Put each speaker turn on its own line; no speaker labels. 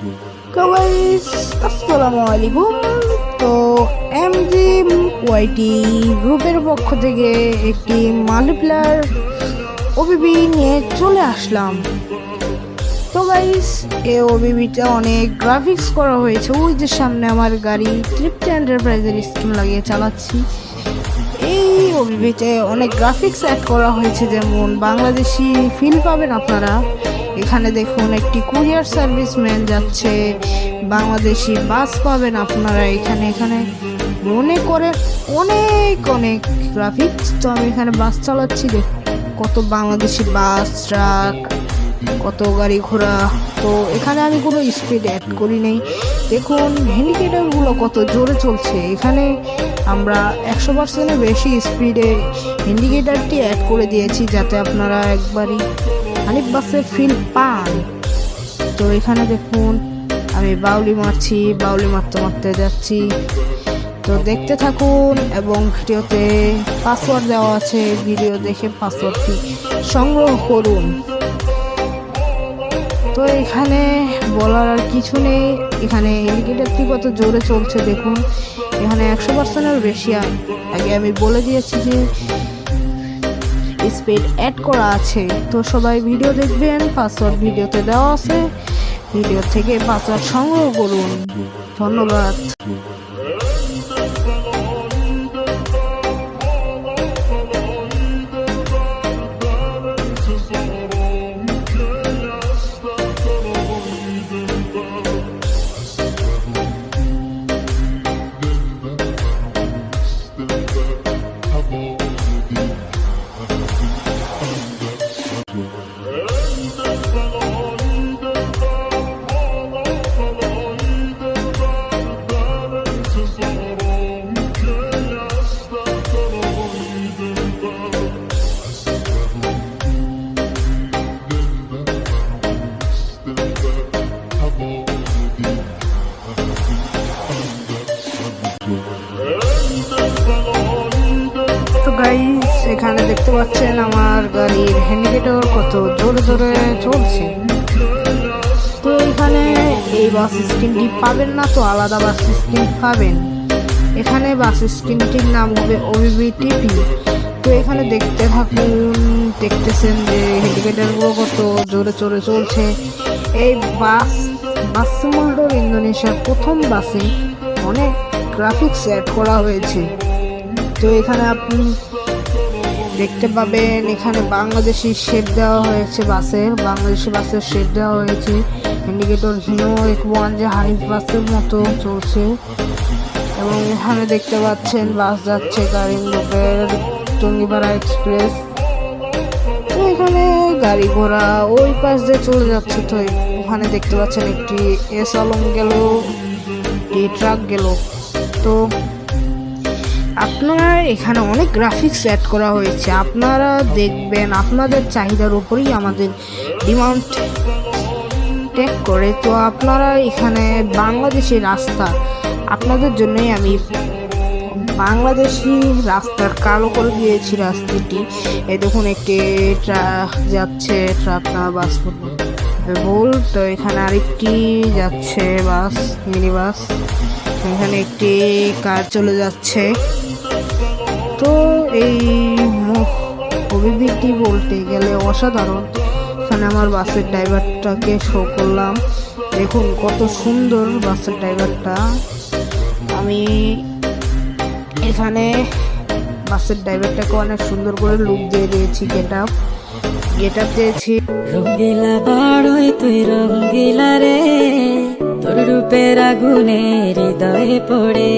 তো গাইস আসসালামু আলাইকুম। তো এমজি ওয়াইটি গ্রুপের পক্ষ থেকে একটি মাল্টিপ্লেয়ার ওবিবি নিয়ে চলে আসলাম। তো গাইস এই ওবিবিটা অনেক গ্রাফিক্স করা হয়েছে। ওই যে সামনে আমার গাড়ি ট্রিপ্ট এন্টারপ্রাইজের স্কিন লাগিয়ে চালাচ্ছি। এই ওবিবিতে অনেক গ্রাফিক্স অ্যাড করা হয়েছে, যেমন বাংলাদেশি ফিল পাবেন আপনারা। এখানে দেখুন একটি কুরিয়ার সার্ভিসম্যান যাচ্ছে, বাংলাদেশি বাস পাবেন আপনারা এখানে। এখানে মনে করে অনেক অনেক গ্রাফিক্স। তো আমি এখানে বাস চালাচ্ছি, কত বাংলাদেশি বাস, ট্রাক, কত গাড়ি ঘোড়া। তো এখানে আমি কোনো স্পিড অ্যাড করি নেই। দেখুন ইন্ডিকেটারগুলো কত জোরে চলছে। এখানে আমরা 100%-এর বেশি স্পিডে ইন্ডিকেটারটি অ্যাড করে দিয়েছি, যাতে আপনারা একবারই হানিফ বাসের ফিল পান। তো এখানে দেখুন আমি বাউলি মারছি, বাউলি মারতে মারতে যাচ্ছি। তো দেখতে থাকুন এবং ভিডিওতে পাসওয়ার্ড দেওয়া আছে, ভিডিও দেখে পাসওয়ার্ডটি সংগ্রহ করুন। তো এখানে বলার আর কিছু নেই। এখানে ইন্ডিকেটারটি কত জোরে চলছে দেখুন। এখানে 100%-এর বেশি আগে আমি বলে দিয়েছি যে স্পিড অ্যাড করা আছে। তো সবাই ভিডিও দেখবেন, পাসওয়ার্ড ভিডিওতে দেওয়া আছে, ভিডিও থেকে পাসওয়ার্ড সংগ্রহ করুন। ধন্যবাদ। তো গাইস এখানে দেখতে পাচ্ছেন আমার গাড়ির ইন্ডিকেটর কত জোরে জোরে চলছে। তো এখানে এই বাস স্ক্রিনটি পাবেন না, তো আলাদা বাস স্ক্রিন পাবেন। এখানে বাস স্ক্রিনটির নাম হবে ওবিবি টিভি। তো এখানে দেখতে থাকুন, দেখতেছেন যে ইন্ডিকেটরগুলো কত জোরে জোরে চলছে। এই বাস মোল্ডোর ইন্দোনেশিয়ার প্রথম বাসে অনেক গ্রাফিক্স অ্যাড করা হয়েছে। তো এখানে আপনি দেখতে পাবেন এখানে বাংলাদেশি শেপ দেওয়া হয়েছে বাসের, বাংলাদেশি বাসের শেপ দেওয়া হয়েছে। ইন্ডিকেটর হিনো F1 যে হানিফ বাসের মতো চলছে। এবং এখানে দেখতে পাচ্ছেন বাস যাচ্ছে কারিমগঞ্জের টঙ্গিপাড়া এক্সপ্রেস। তো এখানে গাড়ি ঘোড়া ওই পাশ দিয়ে চলে যাচ্ছে। তো ওখানে দেখতে পাচ্ছেন একটি এস আলম গেল, একটি ট্রাক গেল। তো আপনারা এখানে অনেক গ্রাফিক্স অ্যাড করা হয়েছে, আপনারা দেখবেন। আপনাদের চাহিদার উপরেই আমাদের ডিমান্ড টেক করে। তো আপনারা এখানে বাংলাদেশি রাস্তা, আপনাদের জন্যই আমি বাংলাদেশি রাস্তার কালো করে দিয়েছি রাস্তাটি। এই দেখুন একটি ট্রাক যাচ্ছে, ট্রাক না বাস ভুল। তো এখানে আরেকটি যাচ্ছে বাস, মিনি বাস। এখানে একটি কার চলে যাচ্ছে। তো এই ওবিবিটি বলতে গেলে অসাধারণ। এখানে আমার বাসের ড্রাইভারটাকে শো করলাম, দেখুন কত সুন্দর বাসের ড্রাইভারটা। আমি এখানে বাসের ড্রাইভারটাকে অনেক সুন্দর করে লুক দিয়ে দিয়েছি, গেট আপ দিয়েছি।
রঙ্গিলা বাড়ই তুই রঙ্গিলা রে, তোর রূপের আগুনে হৃদয়ে পড়ে।